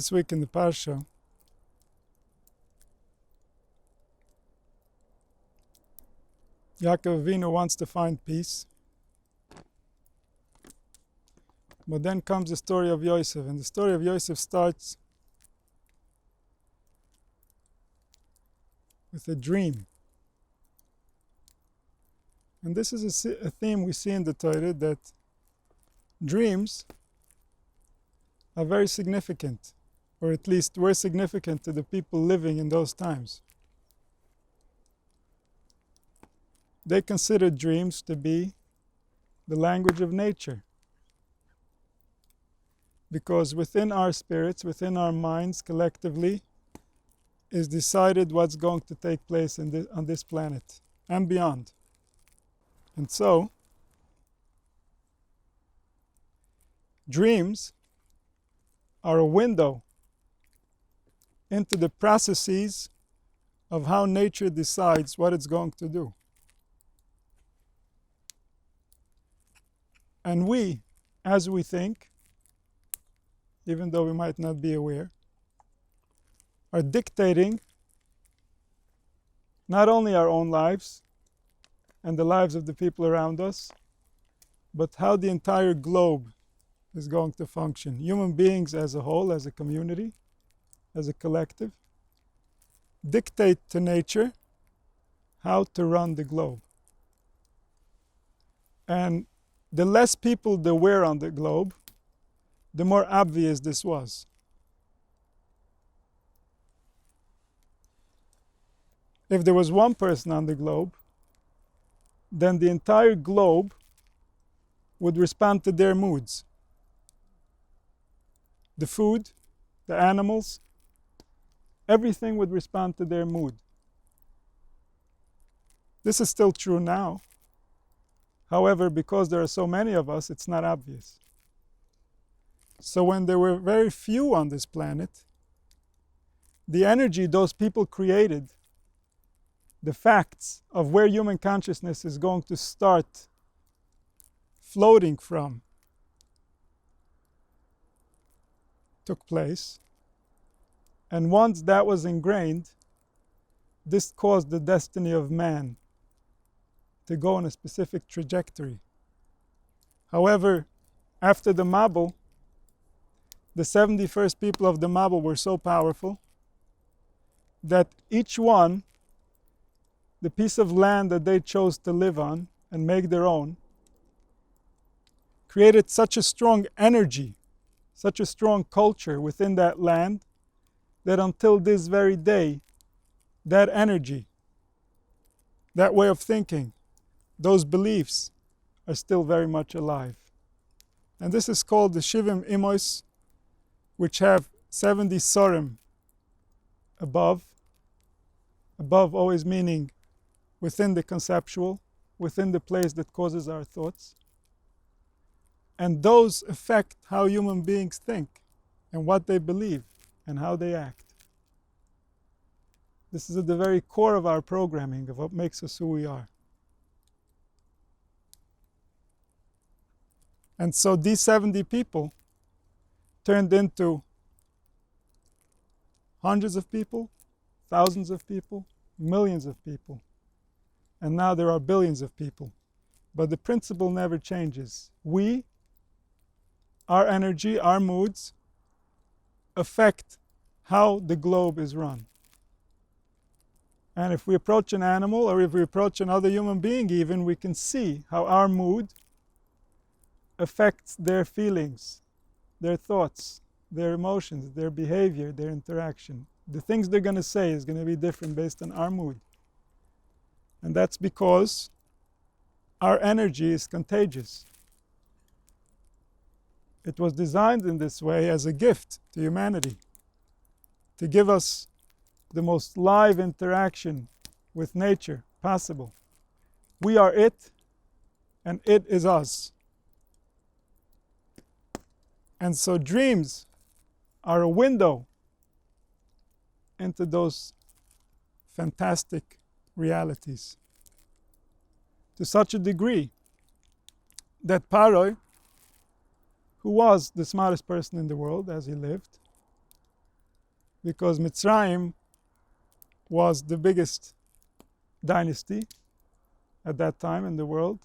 This week in the Parsha, Yakov Avinu wants to find peace. But then comes the story of Yosef, and the story of Yosef starts with a dream. And this is a theme we see in the Torah, that dreams are very significant, or at least were significant to the people living in those times. They considered dreams to be the language of nature, because within our spirits, within our minds collectively, is decided what's going to take place on this planet and beyond. And so, dreams are a window into the processes of how nature decides what it's going to do. And we, as we think, even though we might not be aware, are dictating not only our own lives and the lives of the people around us, but how the entire globe is going to function. Human beings as a whole, as a community, as a collective, dictate to nature how to run the globe. And the less people there were on the globe, the more obvious this was. If there was one person on the globe, then the entire globe would respond to their moods. The food, the animals, everything would respond to their mood. This is still true now. However, because there are so many of us, it's not obvious. So when there were very few on this planet, the energy those people created, the facts of where human consciousness is going to start floating from, took place. And once that was ingrained, this caused the destiny of man to go on a specific trajectory. However, after the Mabul, the 71st people of the Mabul were so powerful that each one, the piece of land that they chose to live on and make their own, created such a strong energy, such a strong culture within that land, that until this very day, that energy, that way of thinking, those beliefs are still very much alive. And this is called the Shivim Imos, which have 70 sorim above always meaning within the conceptual, within the place that causes our thoughts. And those affect how human beings think and what they believe and how they act. This is at the very core of our programming, of what makes us who we are. And so these 70 people turned into hundreds of people, thousands of people, millions of people. And now there are billions of people. But the principle never changes. We, our energy, our moods, affect how the globe is run. And if we approach an animal, or if we approach another human being even, we can see how our mood affects their feelings, their thoughts, their emotions, their behavior, their interaction. The things they're going to say is going to be different based on our mood. And that's because our energy is contagious. It was designed in this way as a gift to humanity, to give us the most live interaction with nature possible. We are it, and it is us. And so dreams are a window into those fantastic realities, to such a degree that Paroi, who was the smartest person in the world as he lived, because Mitzrayim was the biggest dynasty at that time in the world,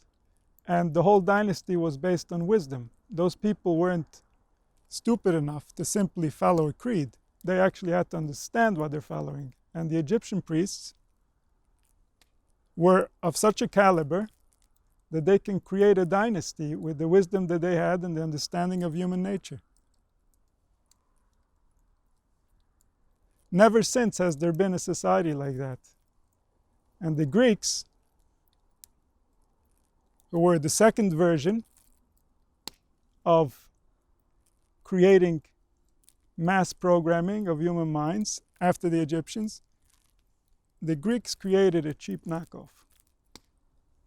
and the whole dynasty was based on wisdom. Those people weren't stupid enough to simply follow a creed. They actually had to understand what they're following. And the Egyptian priests were of such a caliber that they can create a dynasty with the wisdom that they had and the understanding of human nature. Never since has there been a society like that. And the Greeks, who were the second version of creating mass programming of human minds after the Egyptians, the Greeks created a cheap knockoff.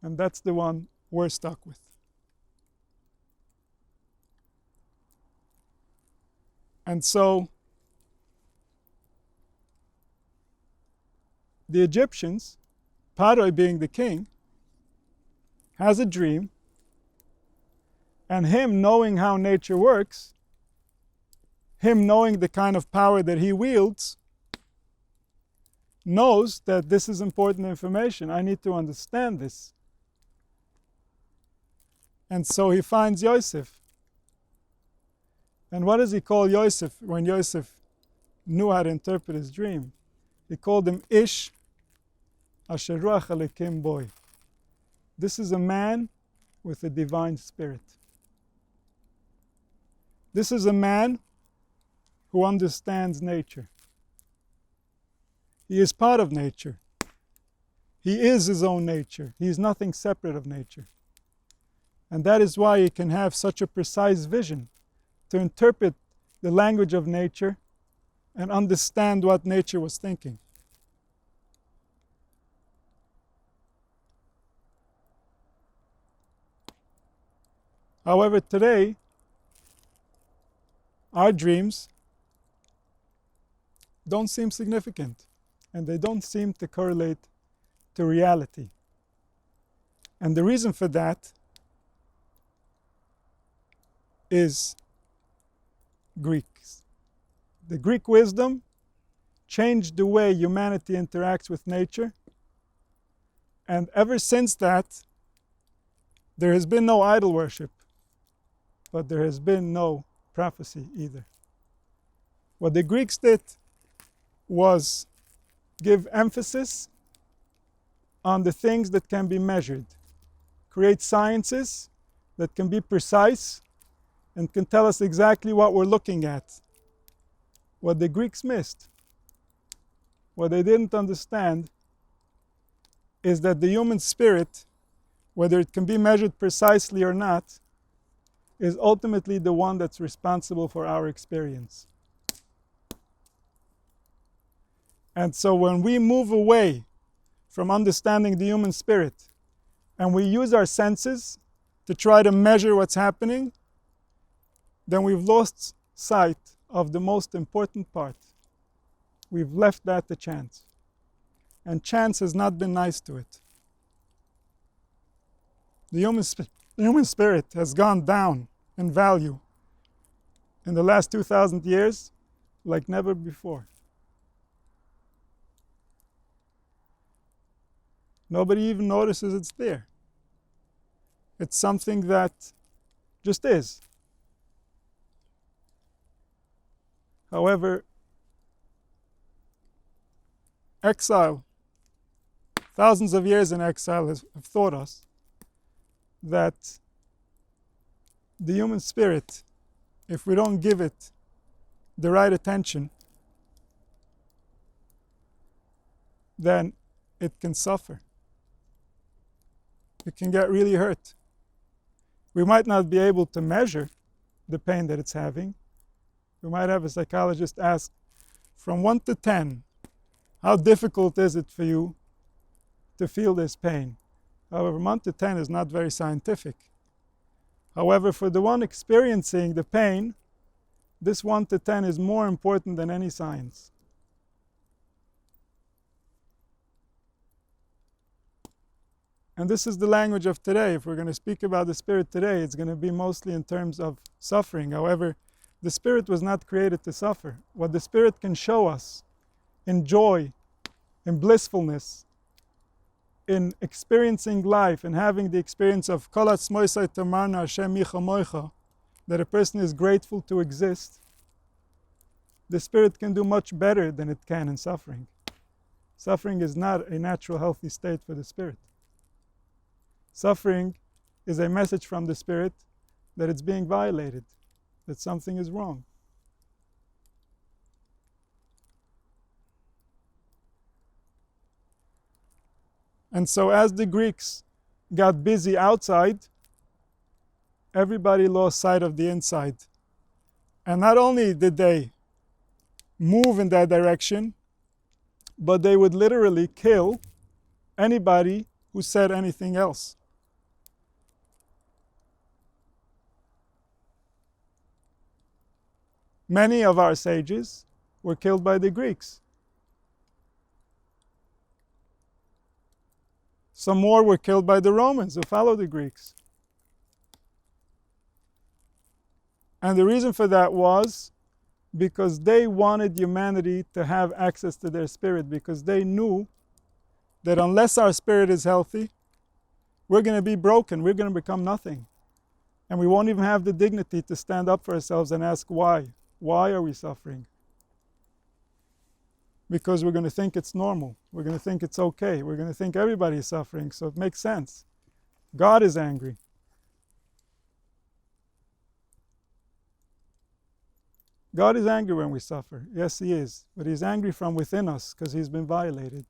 And that's the one we're stuck with. And so the Egyptians, Paroi being the king, has a dream, and him knowing how nature works, him knowing the kind of power that he wields, knows that this is important information. I need to understand this. And so he finds Yosef. And what does he call Yosef when Yosef knew how to interpret his dream? He called him Ish Asher Ruach Elokim Boy. This is a man with a divine spirit. This is a man who understands nature. He is part of nature. He is his own nature. He is nothing separate of nature. And that is why he can have such a precise vision to interpret the language of nature and understand what nature was thinking. However, today, our dreams don't seem significant, and they don't seem to correlate to reality. And the reason for that is Greeks. The Greek wisdom changed the way humanity interacts with nature, and ever since that, there has been no idol worship, but there has been no prophecy either. What the Greeks did was give emphasis on the things that can be measured, create sciences that can be precise and can tell us exactly what we're looking at. What the Greeks missed, what they didn't understand, is that the human spirit, whether it can be measured precisely or not, is ultimately the one that's responsible for our experience. And so when we move away from understanding the human spirit and we use our senses to try to measure what's happening, then we've lost sight of the most important part. We've left that to chance. And chance has not been nice to it. The human spirit has gone down in value in the last 2,000 years like never before. Nobody even notices it's there. It's something that just is. However, exile, thousands of years in exile have taught us that the human spirit, if we don't give it the right attention, then it can suffer. It can get really hurt. We might not be able to measure the pain that it's having. We might have a psychologist ask, from 1 to 10, how difficult is it for you to feel this pain? However, 1 to 10 is not very scientific. However, for the one experiencing the pain, this 1 to 10 is more important than any science. And this is the language of today. If we're going to speak about the spirit today, it's going to be mostly in terms of suffering. However, The spirit was not created to suffer. What the spirit can show us in joy, in blissfulness, in experiencing life and having the experience of Kol Atzmoisai Tamarna Hashem Micha Moicha, that a person is grateful to exist, the spirit can do much better than it can in suffering. Suffering is not a natural healthy state for the spirit. Suffering is a message from the spirit that it's being violated, that something is wrong. And so as the Greeks got busy outside, everybody lost sight of the inside. And not only did they move in that direction, but they would literally kill anybody who said anything else. Many of our sages were killed by the Greeks. Some more were killed by the Romans who followed the Greeks. And the reason for that was because they wanted humanity to have access to their spirit, because they knew that unless our spirit is healthy, we're going to be broken, we're going to become nothing. And we won't even have the dignity to stand up for ourselves and ask why. Why are we suffering? Because we're going to think it's normal. We're going to think it's okay. We're going to think everybody is suffering, so it makes sense. God is angry. God is angry when we suffer. Yes, He is. But He's angry from within us because He's been violated.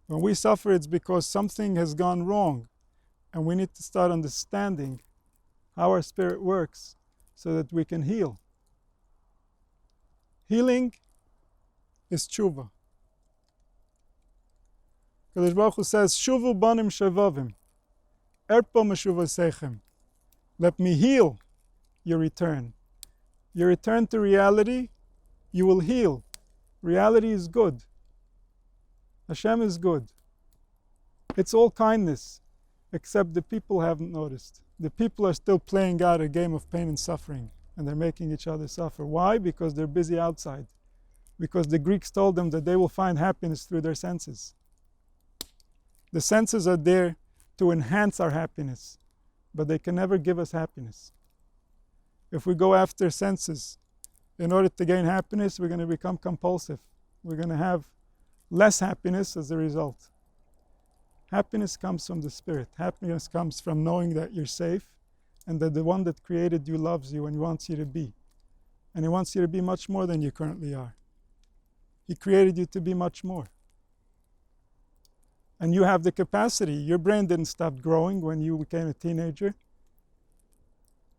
When we suffer, it's because something has gone wrong. And we need to start understanding how our spirit works so that we can heal. Healing is tshuva. Kadosh Baruch Hu says, Shuvu banim shavavim, erpo meshuvasechem. Let me heal your return. Your return to reality, you will heal. Reality is good. Hashem is good. It's all kindness, except the people haven't noticed. The people are still playing out a game of pain and suffering, and they're making each other suffer. Why? Because they're busy outside. Because the Greeks told them that they will find happiness through their senses. The senses are there to enhance our happiness, but they can never give us happiness. If we go after senses in order to gain happiness, we're going to become compulsive. We're going to have less happiness as a result. Happiness comes from the spirit. Happiness comes from knowing that you're safe and that the one that created you loves you and wants you to be. And He wants you to be much more than you currently are. He created you to be much more. And you have the capacity. Your brain didn't stop growing when you became a teenager.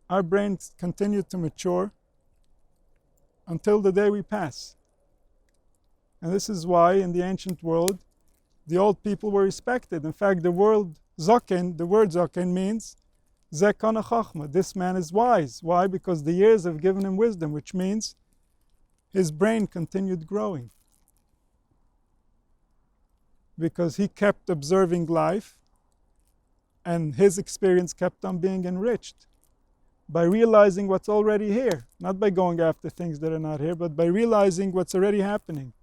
Our brains continue to mature until the day we pass. And this is why in the ancient world, the old people were respected. In fact, the word zoken means Ze kana chachma. This man is wise. Why? Because the years have given him wisdom, which means his brain continued growing. Because he kept observing life and his experience kept on being enriched by realizing what's already here. Not by going after things that are not here, but by realizing what's already happening.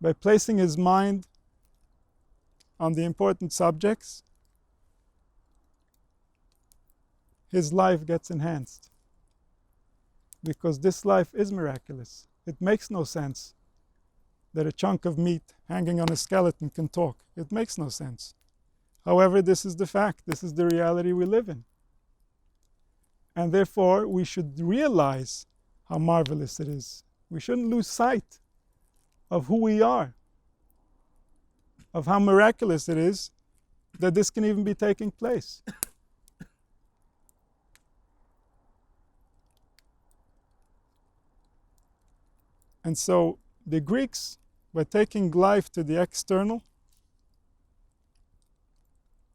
By placing his mind on the important subjects, his life gets enhanced. Because this life is miraculous. It makes no sense that a chunk of meat hanging on a skeleton can talk. It makes no sense. However, this is the fact. This is the reality we live in. And therefore, we should realize how marvelous it is. We shouldn't lose sight of who we are, of how miraculous it is that this can even be taking place. And so the Greeks, by taking life to the external,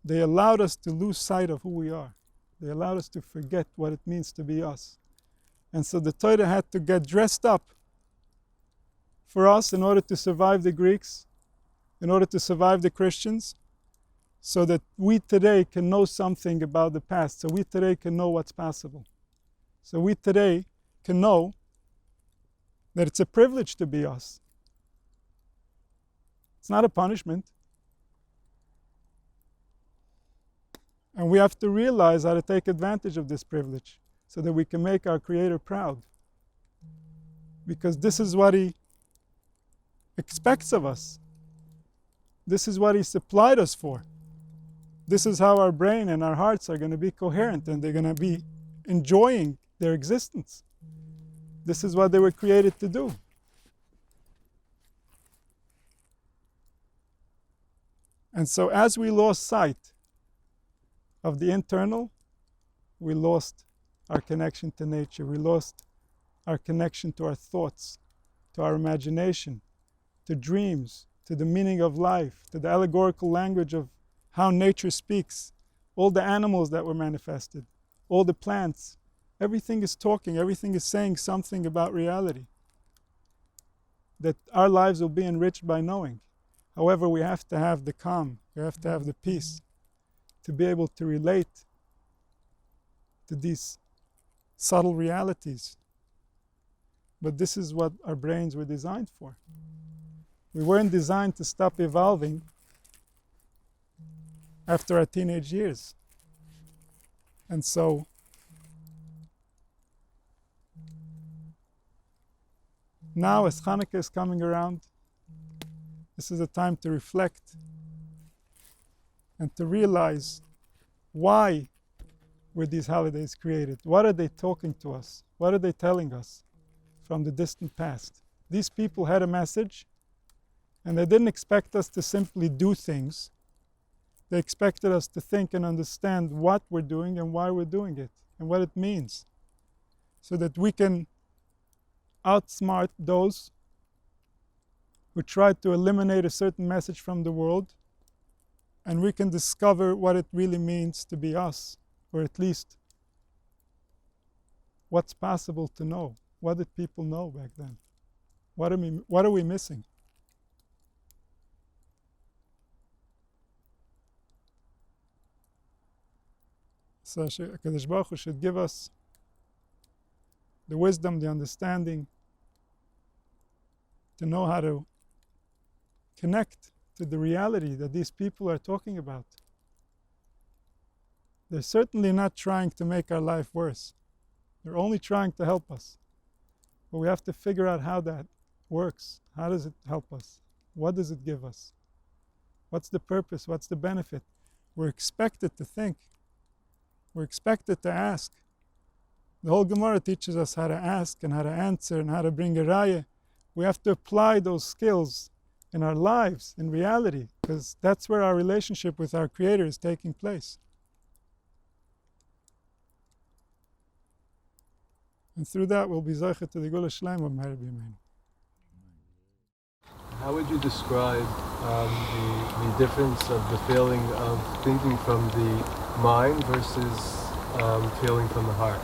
they allowed us to lose sight of who we are. They allowed us to forget what it means to be us. And so the Torah had to get dressed up for us in order to survive the Greeks, in order to survive the Christians, so that we today can know something about the past, so we today can know what's possible. So we today can know that it's a privilege to be us. It's not a punishment. And we have to realize how to take advantage of this privilege so that we can make our Creator proud. Because this is what He expects of us. This is what He supplied us for. This is how our brain and our hearts are going to be coherent, and they're going to be enjoying their existence. This is what they were created to do. And so as we lost sight of the internal, we lost our connection to nature. We lost our connection to our thoughts, to our imagination, to dreams, to the meaning of life, to the allegorical language of how nature speaks. All the animals that were manifested, all the plants, everything is talking, everything is saying something about reality. That our lives will be enriched by knowing. However, we have to have the calm, we have to have the peace to be able to relate to these subtle realities. But this is what our brains were designed for. We weren't designed to stop evolving after our teenage years. And so now, as Hanukkah is coming around, this is a time to reflect and to realize why were these holidays created? What are they talking to us? What are they telling us from the distant past? These people had a message, and they didn't expect us to simply do things. They expected us to think and understand what we're doing and why we're doing it and what it means, so that we can outsmart those who tried to eliminate a certain message from the world, and we can discover what it really means to be us, or at least what's possible to know. What did people know back then? What are we missing? So HaKadosh Baruch Hu should give us the wisdom, the understanding to know how to connect to the reality that these people are talking about. They're certainly not trying to make our life worse. They're only trying to help us. But we have to figure out how that works. How does it help us? What does it give us? What's the purpose? What's the benefit? We're expected to think. We're expected to ask. The whole Gemara teaches us how to ask and how to answer and how to bring a raya. We have to apply those skills in our lives, in reality, because that's where our relationship with our Creator is taking place. And through that, we'll be Zocher to the Gula Shleim of Meher B'Yameinu. How would you describe the difference of the feeling of thinking from the mind versus feeling from the heart?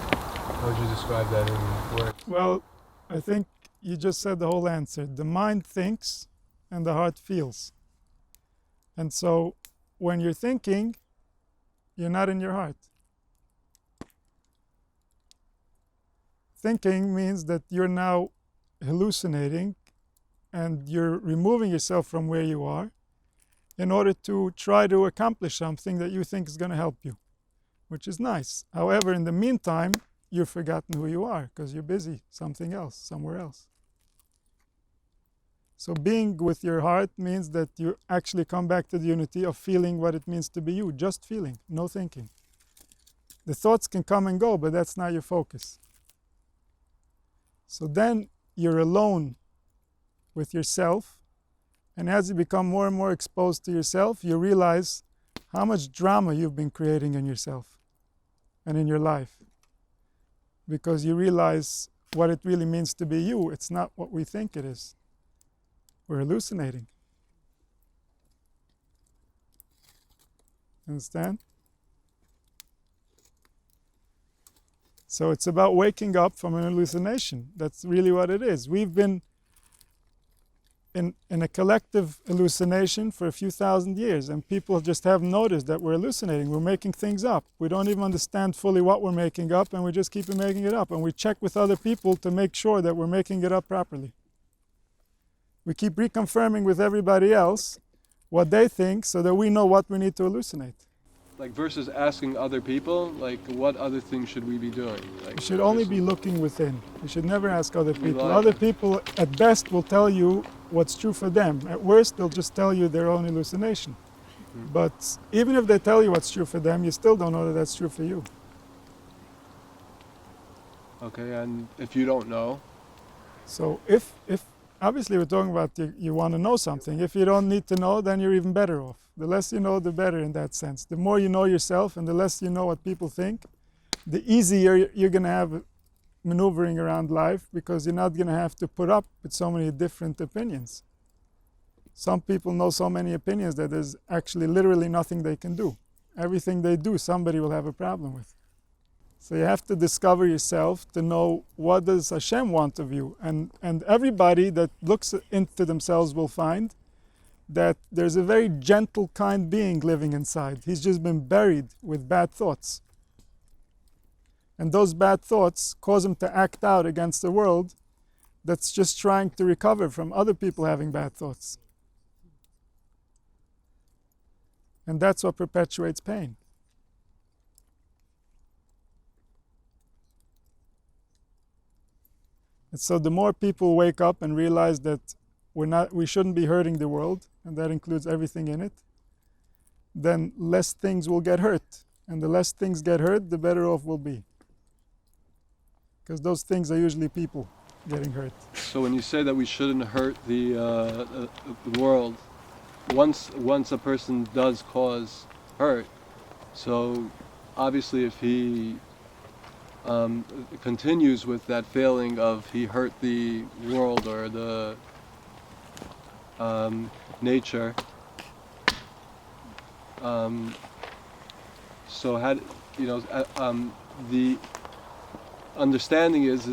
How would you describe that in words? Well, I think you just said the whole answer. The mind thinks and the heart feels. And so when you're thinking, you're not in your heart. Thinking means that you're now hallucinating and you're removing yourself from where you are in order to try to accomplish something that you think is going to help you, which is nice. However, in the meantime, you've forgotten who you are because you're busy something else, somewhere else. So being with your heart means that you actually come back to the unity of feeling what it means to be you, just feeling, no thinking. The thoughts can come and go, but that's not your focus. So then you're alone with yourself, and as you become more and more exposed to yourself, you realize how much drama you've been creating in yourself and in your life. Because you realize what it really means to be you. It's not what we think it is. We're hallucinating. Understand? So it's about waking up from an hallucination. That's really what it is. We've been in a collective hallucination for a few thousand years, and people just haven't noticed that we're hallucinating. We're making things up. We don't even understand fully what we're making up, and we just keep making it up. And we check with other people to make sure that we're making it up properly. We keep reconfirming with everybody else what they think so that we know what we need to hallucinate. Like versus asking other people, like what other things should we be doing? Like, You should only be looking within. You should never ask other people. Rely. Other people at best will tell you what's true for them. At worst, they'll just tell you their own hallucination. But even if they tell you what's true for them, you still don't know that that's true for you. Okay, and if you don't know, So if obviously we're talking about you want to know something. If you don't need to know, then you're even better off. The less you know, the better in that sense. The more you know yourself and the less you know what people think, the easier you're going to have maneuvering around life, because you're not going to have to put up with so many different opinions. Some people know so many opinions that there's actually literally nothing they can do. Everything they do, somebody will have a problem with. So you have to discover yourself to know what does Hashem want of you. And everybody that looks into themselves will find that there's a very gentle, kind being living inside. He's just been buried with bad thoughts. And those bad thoughts cause him to act out against the world that's just trying to recover from other people having bad thoughts. And that's what perpetuates pain. And so the more people wake up and realize that we shouldn't be hurting the world, and that includes everything in it, then less things will get hurt. And the less things get hurt, the better off we'll be. Because those things are usually people getting hurt. so when you say that we shouldn't hurt the world, once a person does cause hurt, so obviously if he continues with that feeling of he hurt the world or the nature, so had the understanding is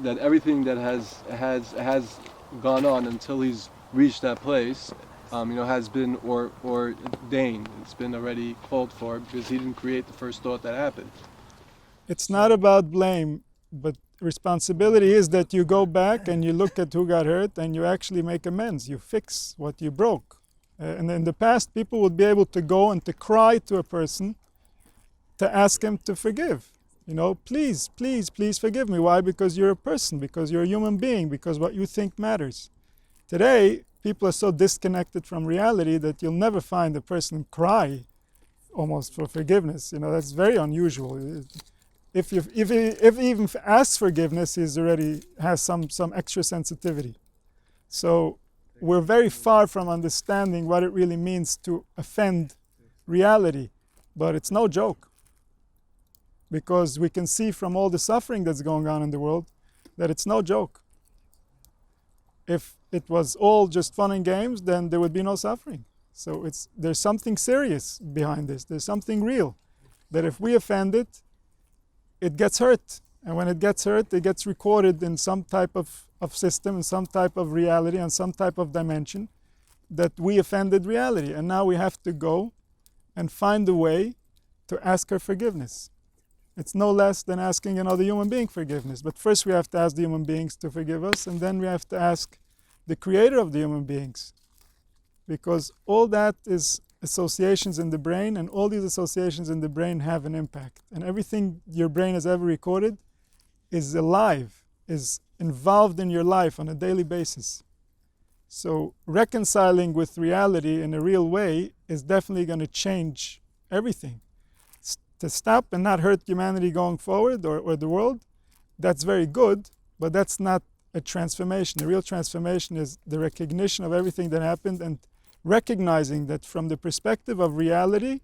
that everything that has gone on until he's reached that place, has been ordained. It's been already called for because he didn't create the first thought that happened. It's not about blame, but responsibility is that you go back and you look at who got hurt and you actually make amends. You fix what you broke. And in the past, people would be able to go and to cry to a person to ask him to forgive. Please, please, please forgive me. Why? Because you're a person, because you're a human being, because what you think matters. Today, people are so disconnected from reality that you'll never find a person cry almost for forgiveness. That's very unusual. If he even asks forgiveness, he's already has some extra sensitivity. So we're very far from understanding what it really means to offend reality. But it's no joke. Because we can see from all the suffering that's going on in the world that it's no joke. If it was all just fun and games, then there would be no suffering. So there's something serious behind this. There's something real. That if we offend it, it gets hurt. And when it gets hurt, it gets recorded in some type of system, in some type of reality, and some type of dimension that we offended reality. And now we have to go and find a way to ask her forgiveness. It's no less than asking another human being forgiveness. But first we have to ask the human beings to forgive us, and then we have to ask the creator of the human beings. Because all that is associations in the brain, and all these associations in the brain have an impact. And everything your brain has ever recorded is alive, is involved in your life on a daily basis. So reconciling with reality in a real way is definitely going to change everything. To stop and not hurt humanity going forward, or the world, that's very good, but that's not a transformation. The real transformation is the recognition of everything that happened and recognizing that from the perspective of reality,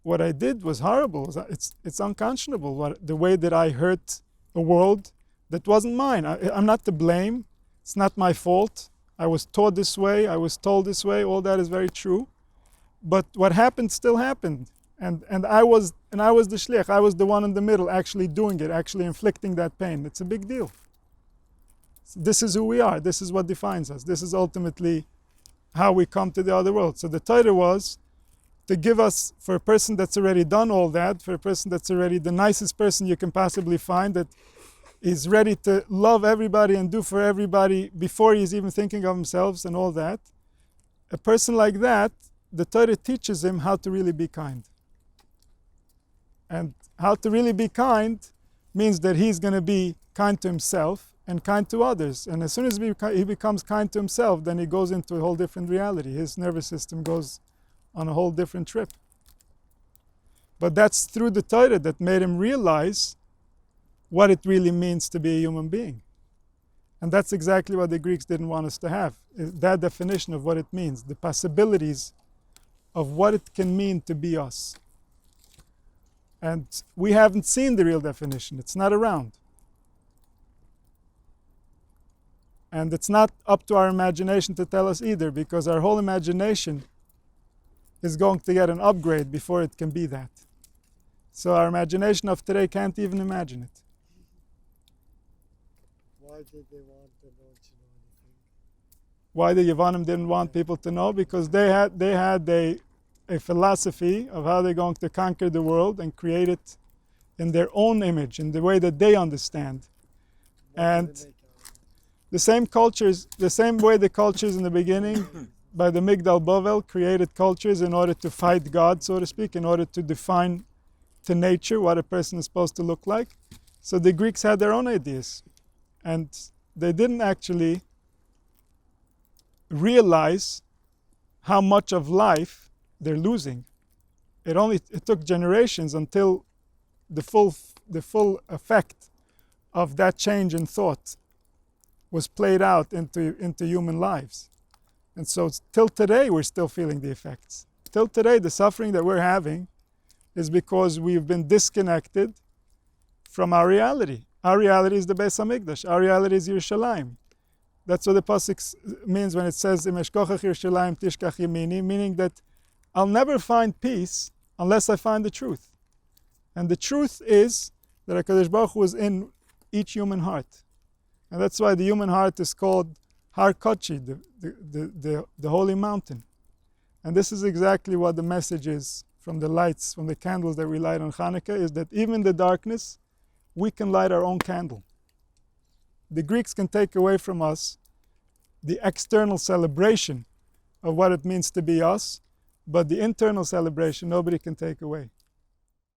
what I did was horrible. It's unconscionable, the way that I hurt a world that wasn't mine. I'm not to blame. It's not my fault. I was taught this way. I was told this way. All that is very true. But what happened still happened. And I was the shliach. I was the one in the middle actually doing it, actually inflicting that pain. It's a big deal. So this is who we are. This is what defines us. This is ultimately how we come to the other world. So the Torah was to give us, for a person that's already done all that, for a person that's already the nicest person you can possibly find, that is ready to love everybody and do for everybody before he's even thinking of himself and all that, a person like that, the Torah teaches him how to really be kind. And how to really be kind means that he's going to be kind to himself and kind to others. And as soon as he becomes kind to himself, then he goes into a whole different reality. His nervous system goes on a whole different trip. But that's through the Torah that made him realize what it really means to be a human being. And that's exactly what the Greeks didn't want us to have. That definition of what it means, the possibilities of what it can mean to be us. And we haven't seen the real definition. It's not around. And it's not up to our imagination to tell us either, because our whole imagination is going to get an upgrade before it can be that. So our imagination of today can't even imagine it. Why did they want them not to know anything? Why the Yavanim didn't want people to know? Because they had a philosophy of how they're going to conquer the world and create it in their own image, in the way that they understand. And the same cultures, the same way the cultures in the beginning by the Migdal Bavel created cultures in order to fight God, so to speak, in order to define to nature what a person is supposed to look like. So the Greeks had their own ideas. And they didn't actually realize how much of life they're losing. It took generations until the full effect of that change in thought was played out into human lives. And so till today we're still feeling the effects. Till today the suffering that we're having is because we've been disconnected from our reality. Our reality is the Beis HaMikdash. Our reality is Yerushalayim. That's what the pasuk means when it says, "Im eshkochach Yerushalayim tishkach yemini," meaning that I'll never find peace unless I find the truth. And the truth is that HaKadosh Baruch Hu is in each human heart. And that's why the human heart is called Har Kodesh, the holy mountain. And this is exactly what the message is from the lights, from the candles that we light on Hanukkah, is that even in the darkness, we can light our own candle. The Greeks can take away from us the external celebration of what it means to be us, but the internal celebration nobody can take away.